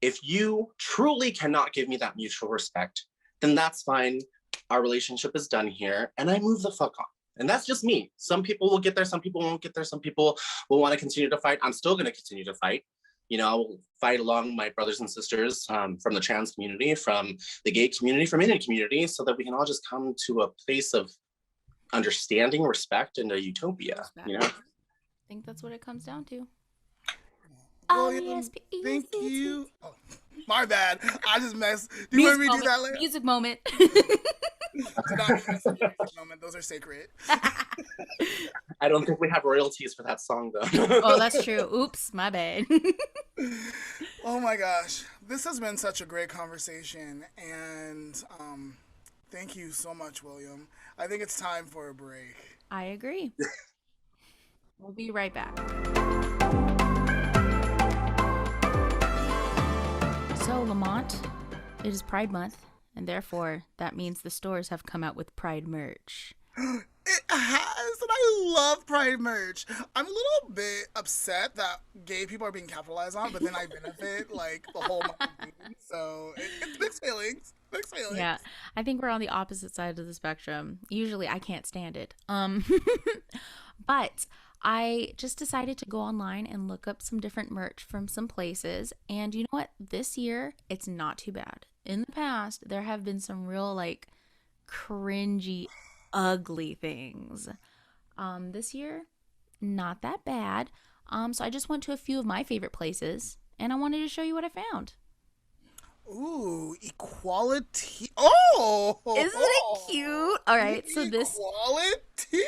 If you truly cannot give me that mutual respect, then that's fine. Our relationship is done here and I move the fuck on. And that's just me. Some people will get there, some people won't get there, some people will want to continue to fight. I'm still going to continue to fight. You know, I will fight along my brothers and sisters from the trans community, from the gay community, from any community, so that we can all just come to a place of understanding, respect, and a utopia. You know, I think that's what it comes down to. William, thank you. Oh, my bad. I just messed. Do you want me to do that later? Music moment. Moment. Those are sacred. I don't think we have royalties for that song, though. Oh, that's true. Oops, my bad. Oh my gosh, this has been such a great conversation, and thank you so much, William. I think it's time for a break. I agree. We'll be right back. So, Lamont, it is Pride Month, and therefore that means the stores have come out with Pride merch. It has, and I love Pride merch. I'm a little bit upset that gay people are being capitalized on, but then I benefit like the whole month. So it's mixed feelings. Mixed feelings. Yeah, I think we're on the opposite side of the spectrum. Usually, I can't stand it. But I just decided to go online and look up some different merch from some places. And you know what? This year, it's not too bad. In the past, there have been some real, like, cringy, ugly things. This year, not that bad. So I just went to a few of my favorite places, and I wanted to show you what I found. Ooh, equality. Oh! Isn't it cute? All right, so this... Equality!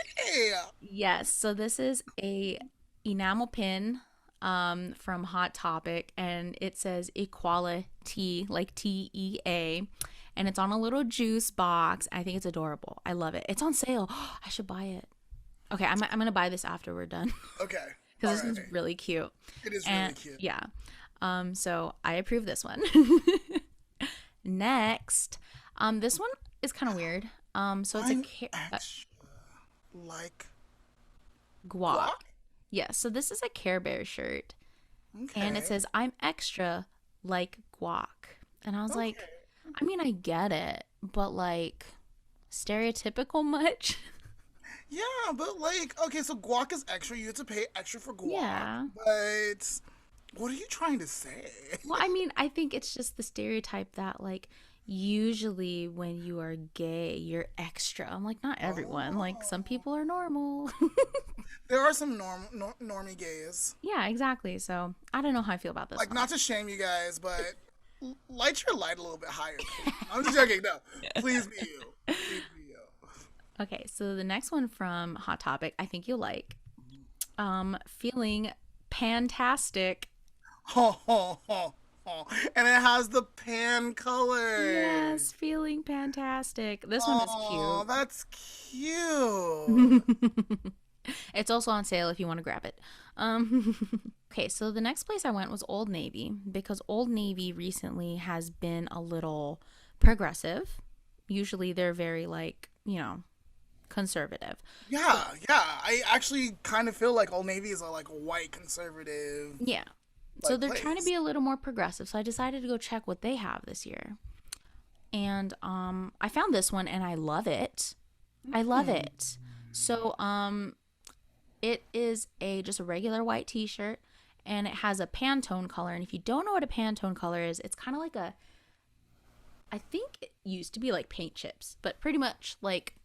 Yes, so this is a enamel pin from Hot Topic, and it says equality, like TEA, and it's on a little juice box. I think it's adorable. I love it. It's on sale. I should buy it. Okay, I'm gonna buy this after we're done Okay. All because this right. is really cute. It is And really cute. yeah, so I approve this one. Next, this one is kind of weird. So it's I'm a extra like guac. guac. Yeah, so this is a Care Bear shirt, Okay. and it says I'm extra like guac. And I was like, Okay. I mean, I get it, but like stereotypical much? Yeah, but like, okay, so guac is extra. You have to pay extra for guac. Yeah. But what are you trying to say? Well, I mean, I think it's just the stereotype that like usually when you are gay, you're extra. I'm like, not everyone. Like some people are normal. There are some normie gays. Yeah, exactly. So I don't know how I feel about this Like, one. not to shame you guys, but light your light a little bit higher. Please. I'm just joking. No, please be you. Please be you. Okay, so the next one from Hot Topic, I think you'll like. Feeling pantastic. Ho, ho, ho, ho. And it has the pan colors. Yes, feeling fantastic. This one Oh, is that's cute. cute. It's also on sale if you want to grab it. Okay, so the next place I went was Old Navy because Old Navy recently has been a little progressive. Usually they're very like, conservative. Yeah, yeah. I actually kind of feel like Old Navy is a like white conservative. Yeah. So Like they're trying to place. be a little more progressive. So I decided to go check what they have this year. And I found this one and I love it. I love it. So it is just a regular white t-shirt and it has a Pantone color. And if you don't know what a Pantone color is, it's kind of like I think it used to be like paint chips, but pretty much like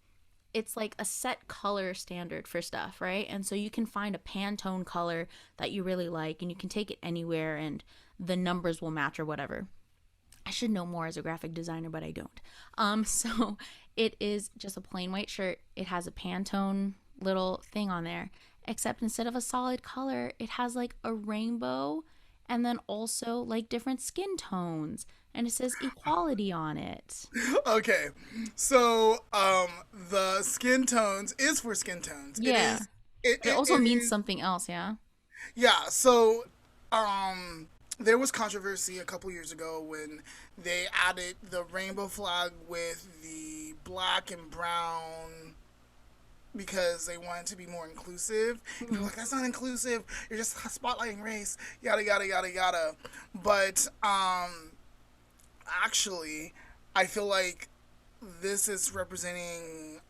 it's like a set color standard for stuff, right? And so you can find a Pantone color that you really like and you can take it anywhere and the numbers will match or whatever. I should know more as a graphic designer, but I don't. So it is just a plain white shirt. It has a Pantone little thing on there, except instead of a solid color, it has like a rainbow and then also like different skin tones. And it says equality on it. Okay, so the skin tones is for skin tones. Yeah. It is. It, It it, also it means is, something else, yeah? yeah. So there was controversy a couple years ago when they added the rainbow flag with the black and brown because they wanted to be more inclusive. People were like, that's not inclusive. You're just spotlighting race. Yada yada yada yada. But actually, I feel like this is representing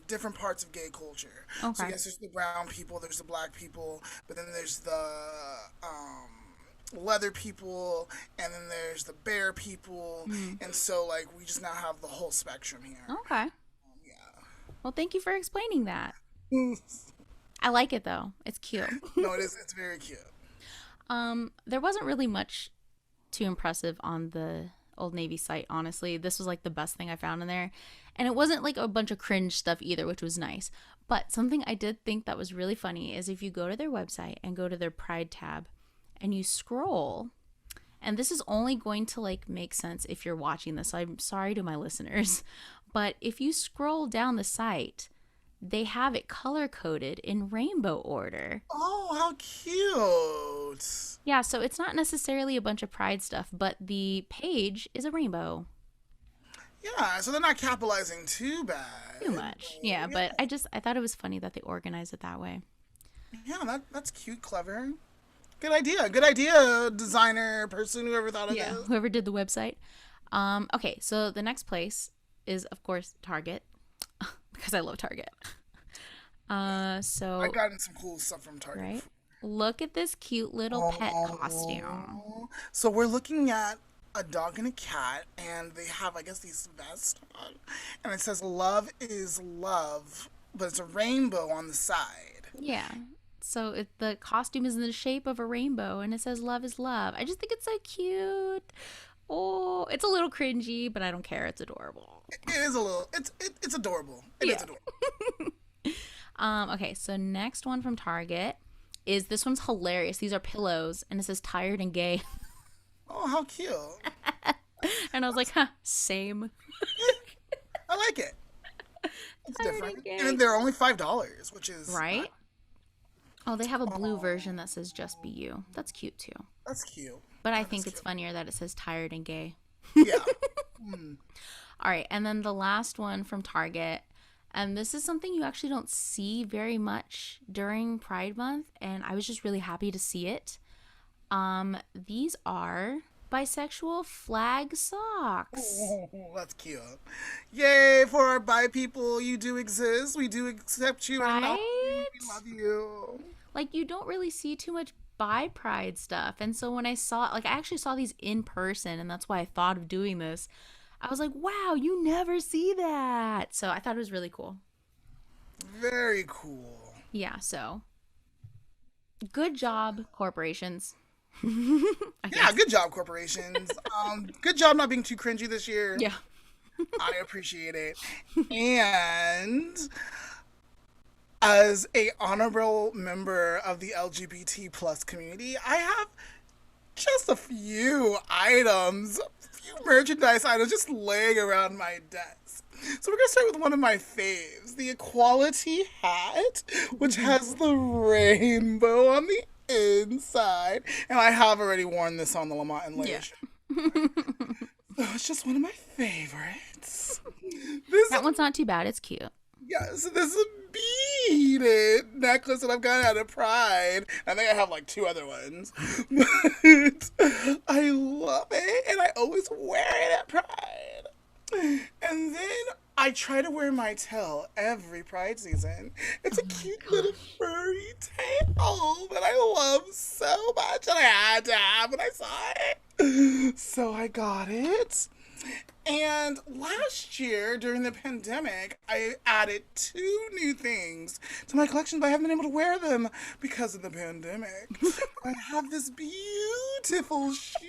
different parts of gay culture. So Okay. yes, there's the brown people, there's the black people, but then there's the leather people, and then there's the bear people, and so like we just now have the whole spectrum here. Okay. Yeah. Well, thank you for explaining that. I like it though. It's cute. No, it is. It's very cute. There wasn't really much too impressive on the Old Navy site, honestly. This was like the best thing I found in there. And it wasn't like a bunch of cringe stuff either, which was nice. But something I did think that was really funny is if you go to their website and go to their Pride tab and you scroll, and this is only going to like make sense if you're watching this. So I'm sorry to my listeners. But if you scroll down the site, they have it color coded in rainbow order. Oh, how cute! Yeah, so it's not necessarily a bunch of pride stuff, but the page is a rainbow. Yeah, so they're not capitalizing too bad. Too much. Yeah, but I thought it was funny that they organized it that way. Yeah, that's cute, clever. Good idea. Good idea, designer person, whoever thought of Yeah, this. whoever did the website. Okay, so the next place is of course Target because I love Target. So I've gotten some cool stuff from Target. right, look at this cute little pet costume. So we're looking at a dog and a cat, and they have, I guess, these vests on, and it says "Love is love," but it's a rainbow on the side. Yeah. So the costume is in the shape of a rainbow, and it says "Love is love." I just think it's so cute. Oh, it's a little cringy, but I don't care. It's adorable. It is a little. It's adorable. It is Yeah. adorable. Okay, so next one from Target is this one's hilarious. These are pillows, and it says tired and gay. Oh, how cute. And I was like, huh, same. I like it. It's Tired different. and gay. And they're only $5, which is Right? Oh, they have a blue Oh, version that says just be you. That's cute too. that's cute. But I That is think it's cute. funnier that it says tired and gay. Yeah. Mm. All right, and then the last one from Target. And this is something you actually don't see very much during Pride Month, and I was just really happy to see it. These are bisexual flag socks. Oh, that's cute. Yay for our bi people. You do exist. We do accept you and acknowledge you. Right? We love you. Like, you don't really see too much bi pride stuff. And so when I saw, like, I actually saw these in person, and that's why I thought of doing this. I was like, wow, you never see that. So I thought it was really cool. Very cool. Yeah, so good job, corporations. I Yeah, guess. good job, corporations. Good job not being too cringy this year. Yeah. I appreciate it. And as a honorable member of the LGBT plus community, I have just a few items, a few merchandise items just laying around my desk. So we're gonna start with one of my faves, the Equality hat, which has the rainbow on the inside. And I have already worn this on the Lamont and Leah Yeah. show. So it's just one of my favorites. This That one's not too bad. It's cute. Yes, this is a beaded necklace that I've gotten out of Pride. I think I have like two other ones. But I love it, and I always wear it at Pride. And then I try to wear my tail every Pride season. It's a cute little furry tail that I love so much, and I had to have when I saw it. So I got it. And last year, during the pandemic, I added two new things to my collection, but I haven't been able to wear them because of the pandemic. I have this beautiful shoe.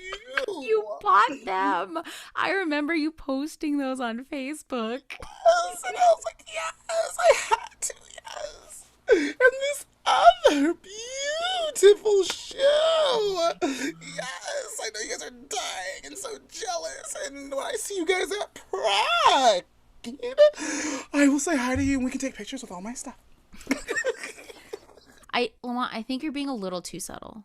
You bought them. I remember you posting those on Facebook. Yes, and I was like, yes, I had to, yes. And this other beautiful shoe. Yes, I know you guys are dying and so jealous. And when I see you guys at Pride, I will say hi to you and we can take pictures with all my stuff. Lamont, I think you're being a little too subtle.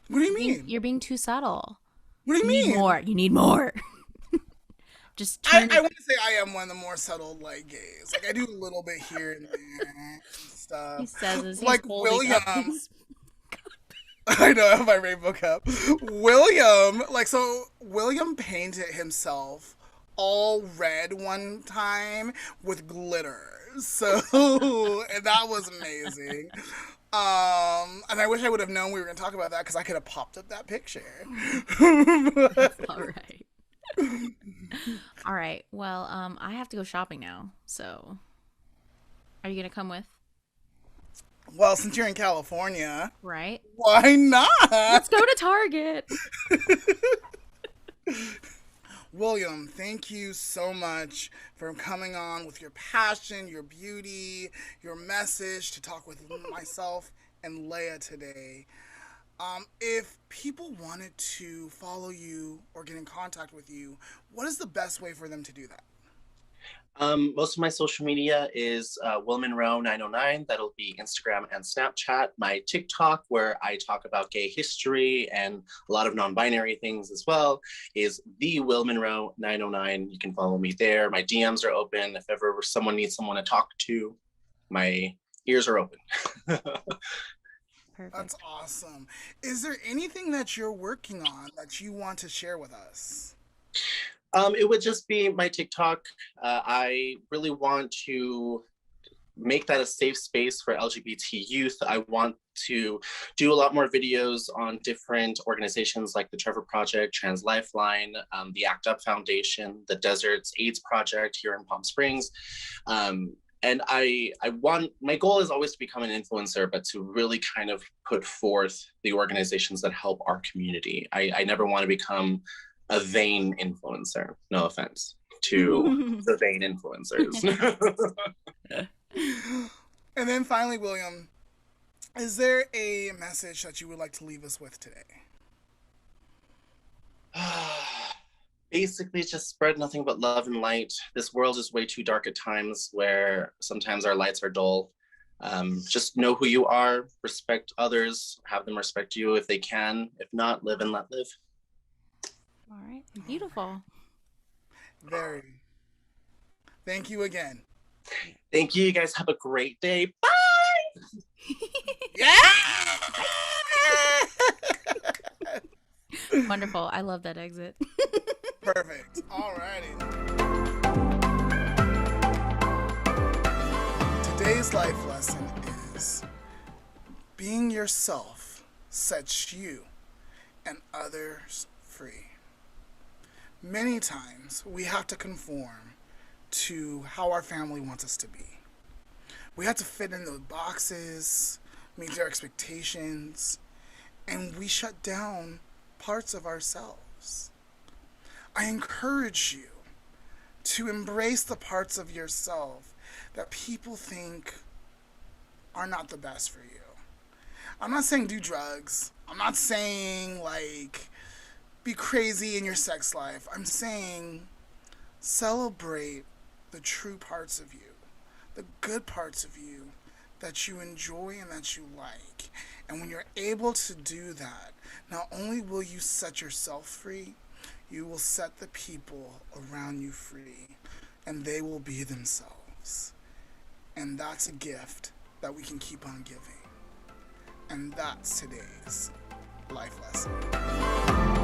What do you mean? You're being too subtle. What do you You need mean? more. You need more. Just I turn. want to say I am one of the more subtle like gays. Like I do a little bit here and there and stuff. He says as he's Like holding up William. his- I know, I have my rainbow cup. William, William painted himself all red one time with glitter. So, and that was amazing. And I wish I would have known we were going to talk about that because I could have popped up that picture. All right. All right. Well, I have to go shopping now. So, are you gonna come with? Well, since you're in California, Right. why not? Let's go to Target. William, thank you so much for coming on with your passion, your beauty, your message to talk with myself and Leah today. If people wanted to follow you or get in contact with you, what is the best way for them to do that? Most of my social media is Will Monroe 909. That'll be Instagram and Snapchat. My TikTok, where I talk about gay history and a lot of non-binary things as well, is the Will Monroe 909. You can follow me there. My DMs are open. If ever someone needs someone to talk to, my ears are open. Perfect. That's awesome. Is there anything that you're working on that you want to share with us? It would just be my TikTok. I really want to make that a safe space for LGBT youth. I want to do a lot more videos on different organizations like the Trevor Project, Trans Lifeline, the ACT UP Foundation, the Deserts AIDS Project here in Palm Springs. And I want, my goal is always to become an influencer, but to really kind of put forth the organizations that help our community. I never want to become a vain influencer. No offense to the vain influencers. And then finally, William, Is there a message that you would like to leave us with today? Basically, just spread nothing but love and light. This world is way too dark at times where sometimes our lights are dull. Just know who you are, respect others, have them respect you if they can. If not, live and let live. All right. All Beautiful. right. Very. Thank you again. Thank you. You guys have a great day. Bye. Yeah! Wonderful. I love that exit. Perfect. Alrighty. Today's life lesson is being yourself sets you and others free. Many times we have to conform to how our family wants us to be. We have to fit in the boxes, meet their expectations, and we shut down parts of ourselves. I encourage you to embrace the parts of yourself that people think are not the best for you. I'm not saying do drugs. I'm not saying like be crazy in your sex life. I'm saying celebrate the true parts of you, the good parts of you that you enjoy and that you like. And when you're able to do that, not only will you set yourself free, you will set the people around you free, and they will be themselves. And that's a gift that we can keep on giving. And that's today's life lesson.